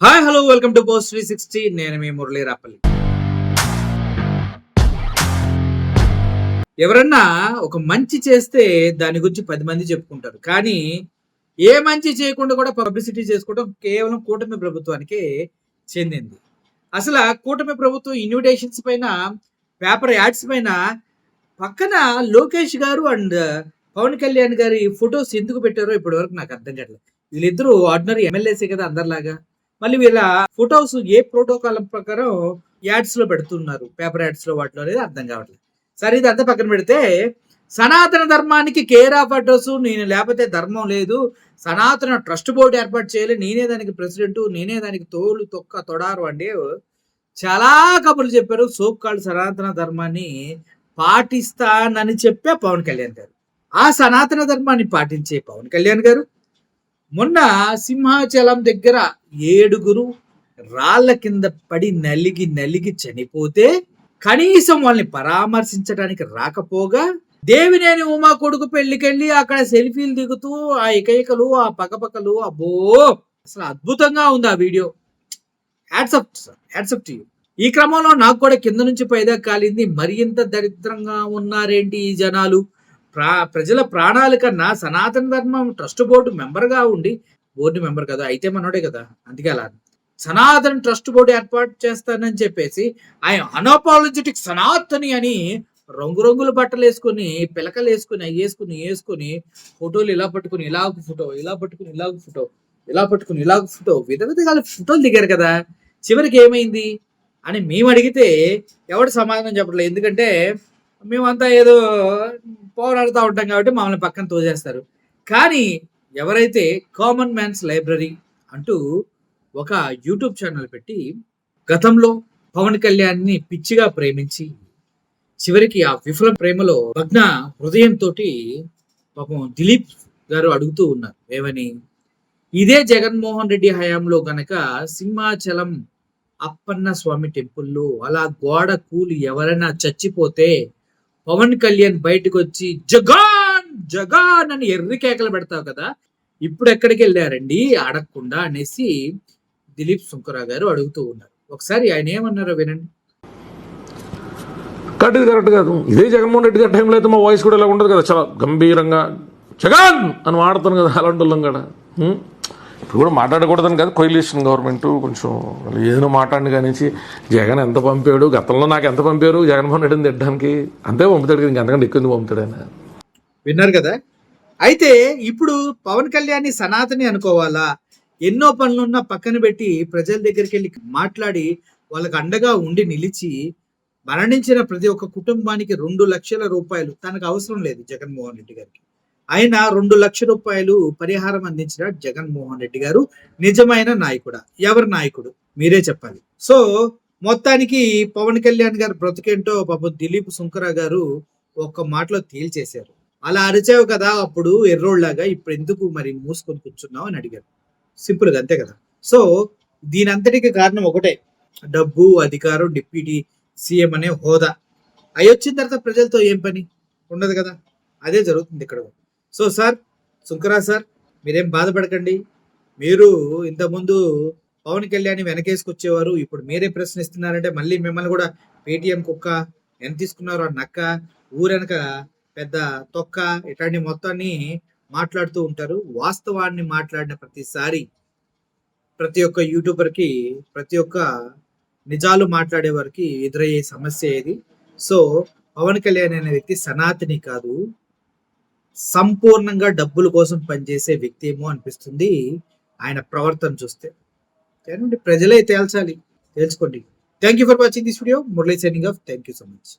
Hi hello welcome to post 360. నేను మీ మురళీ రాపల్లి. ఎవరన్నా ఒక మంచి చేస్తే దాని గురించి 10 మంది చెప్పుకుంటారు. కానీ ఏ మంచి చేయకుండా కూడా పబ్లిసిటీ చేసుకోవడం కేవలం కూటమి ప్రభుత్వానికే చెందింది. అసలు ఆ కూటమి ప్రభుత్వం ఇన్విటేషన్స్ పైన, పేపర్ యాడ్స్ పైన పక్కన లోకేష్ గారు అండ్ పవన్ కళ్యాణ్ గారి ఫొటోస్ ఎందుకు పెట్టారో ఇప్పటివరకు నాకు అర్థం కావట్లేదు. వీళ్ళిద్దరూ ఆర్డినరీ ఎమ్మెల్యేసే కదా అందరిలాగా. మళ్ళీ వీళ్ళ ఫొటోస్ ఏ ప్రోటోకాల్ ప్రకారం యాడ్స్ లో పెడుతున్నారు, పేపర్ యాడ్స్ లో వాటిలో అనేది అర్థం కావట్లేదు. సరే ఇదంతా పక్కన పెడితే సనాతన ధర్మానికి కేర్ ఆఫ్ అడ్రస్ నేను, లేకపోతే ధర్మం లేదు, సనాతన ట్రస్ట్ బోర్డు ఏర్పాటు చేయాలి, నేనే దానికి ప్రెసిడెంట్, నేనే దానికి తోలు తొక్క తొడారు అంటే చాలా కబుర్లు చెప్పారు. సోప్ కాల్డ్ సనాతన ధర్మాన్ని పాటిస్తానని చెప్పే పవన్ కళ్యాణ్ గారు. ఆ సనాతన ధర్మాన్ని పాటించే పవన్ కళ్యాణ్ గారు మొన్న సింహాచలం దగ్గర 7 రాళ్ల కింద పడి నలిగి నలిగి చనిపోతే కనీసం వాళ్ళని పరామర్శించడానికి రాకపోగా, దేవినేని ఉమా కొడుకు పెళ్లికెళ్ళి అక్కడ సెల్ఫీలు దిగుతూ ఆ ఇకైకలు, ఆ పకపకలు, అబ్బో అసలు అద్భుతంగా ఉంది ఆ వీడియో. Hats off to you. ఈ క్రమంలో నాకు కూడా కింద నుంచి పైదాకా కాలింది. మరి ఇంత దరిద్రంగా ఉన్నారేంటి ఈ జనాలు? ప్రజల ప్రాణాల కన్నా సనాతన ధర్మం ట్రస్ట్ బోర్డు మెంబర్గా ఉండి, బోర్డు మెంబర్ కదా అయితే మనోడే కదా, అందుకే అలా సనాతన ట్రస్ట్ బోర్డు ఏర్పాటు చేస్తానని చెప్పేసి ఆయన అన్అపాలజెటిక్ సనాతని అని రంగురంగుల బట్టలు వేసుకుని, పిలకలు వేసుకుని, వేసుకుని ఫోటోలు ఇలా పట్టుకుని ఇలాగ ఫోటో, ఇలా పట్టుకుని ఇలాగ ఫోటో, ఇలా పట్టుకుని ఇలాగ ఫోటో, విధవిధంగా ఫోటోలు దిగారు కదా. చివరికి ఏమైంది అని మేము అడిగితే ఎవడు సమాధానం చెప్పట్లేదు. ఎందుకంటే మేమంతా ఏదో పోరాడుతూ ఉంటాం కాబట్టి మమ్మల్ని పక్కన తోసేస్తారు. కానీ ఎవరైతే కామన్ మ్యాన్స్ లైబ్రరీ అంటూ ఒక యూట్యూబ్ ఛానల్ పెట్టి గతంలో పవన్ కళ్యాణ్ని పిచ్చిగా ప్రేమించి చివరికి ఆ విఫల ప్రేమలో భగ్న హృదయంతో పాపం దిలీప్ గారు అడుగుతూ ఉన్నారు ఏమని, ఇదే జగన్మోహన్ రెడ్డి హయాంలో గనక సింహాచలం అప్పన్న స్వామి టెంపుల్లో అలా గోడ కూలి ఎవరైనా చచ్చిపోతే పవన్ కళ్యాణ్ బయటకు వచ్చి జగాన్ జగాన్ అని ఎర్రి కేకలు పెడతావు కదా, ఇప్పుడు ఎక్కడికి వెళ్ళారండి అడగకుండా అనేసి దిలీప్ సుంకరా గారు అడుగుతూ ఉన్నారు. ఒకసారి ఆయన ఏమన్నారో వినండి. కరెక్ట్ కాదు. ఇదే జగన్మోహన్ రెడ్డి గారి టైంలో అయితే మా వాయిస్ కూడా ఇలా ఉండదు కదా, చాలా గంభీరంగా జగన్ అని వాడతాను కదా, అలాంటి వాళ్ళం కూడా. ఇప్పుడు కూడా మాట్లాడకూడదని కాదు, కొయిలేషన్ గవర్నమెంట్ కొంచెం ఏదైనా మాట్లాడిన కానీ జగన్ ఎంత పంపాడు, గతంలో నాకు ఎంత పంపారు జగన్మోహన్ రెడ్డిని తిట్టడానికి, అంతే పంపుతాడు కదా, ఇంకెంతకంటే ఎక్కువ పంపుతాడు ఆయన. విన్నారు కదా. అయితే ఇప్పుడు పవన్ కళ్యాణ్ సనాతని అనుకోవాలా, ఎన్నో పనులున్న పక్కన పెట్టి ప్రజల దగ్గరికి వెళ్ళి మాట్లాడి వాళ్ళకి అండగా ఉండి నిలిచి మరణించిన ప్రతి ఒక్క కుటుంబానికి 2 లక్షల రూపాయలు తనకు అవసరం లేదు జగన్మోహన్ రెడ్డి గారికి. ఆయన 2 లక్షల రూపాయలు పరిహారం అందించిన జగన్మోహన్ రెడ్డి గారు నిజమైన నాయకుడా? ఎవరి నాయకుడు మీరే చెప్పాలి. సో మొత్తానికి పవన్ కళ్యాణ్ గారు బ్రతికేంటో పాపం దిలీప్ సుంకరా గారు ఒక్క మాటలో తేల్చేశారు. అలా అరిచావు కదా అప్పుడు ఎర్రోళ్లాగా, ఇప్పుడు ఎందుకు మరి మూసుకొని కూర్చున్నావు అని అడిగారు. సింపుల్గా అంతే కదా. సో దీని అంతటికి కారణం ఒకటే, డబ్బు, అధికారం, డిప్యూటీ సీఎం అనే హోదా. అవి వచ్చిన తర్వాత ప్రజలతో ఏం పని ఉండదు కదా, అదే జరుగుతుంది ఇక్కడ. సో సార్ సుంకరా సార్, మీరేం బాధపడకండి. మీరు ఇంతకుముందు పవన్ కళ్యాణ్ వెనకేసుకొచ్చేవారు, ఇప్పుడు మీరే ప్రశ్నిస్తున్నారంటే మళ్ళీ మిమ్మల్ని కూడా పేటిఎం కుక్క, ఎంత తీసుకున్నారో ఆ నక్క, ఊరెనక పెద్ద తొక్క, ఇట్లాంటి మొత్తాన్ని మాట్లాడుతూ ఉంటారు. వాస్తవాన్ని మాట్లాడిన ప్రతిసారి ప్రతి ఒక్క యూట్యూబర్కి, ప్రతి ఒక్క నిజాలు మాట్లాడే వారికి ఎదురయ్యే సమస్య ఇది. సో పవన్ కళ్యాణ్ అనే వ్యక్తి సనాతని కాదు, సంపూర్ణంగా డబ్బుల కోసం పనిచేసే వ్యక్తి ఏమో అనిపిస్తుంది ఆయన ప్రవర్తన చూస్తే. ప్రజలే తేల్చాలి, తెలుసుకోండి. Thank you for watching this video. Murali signing off. Thank you so much.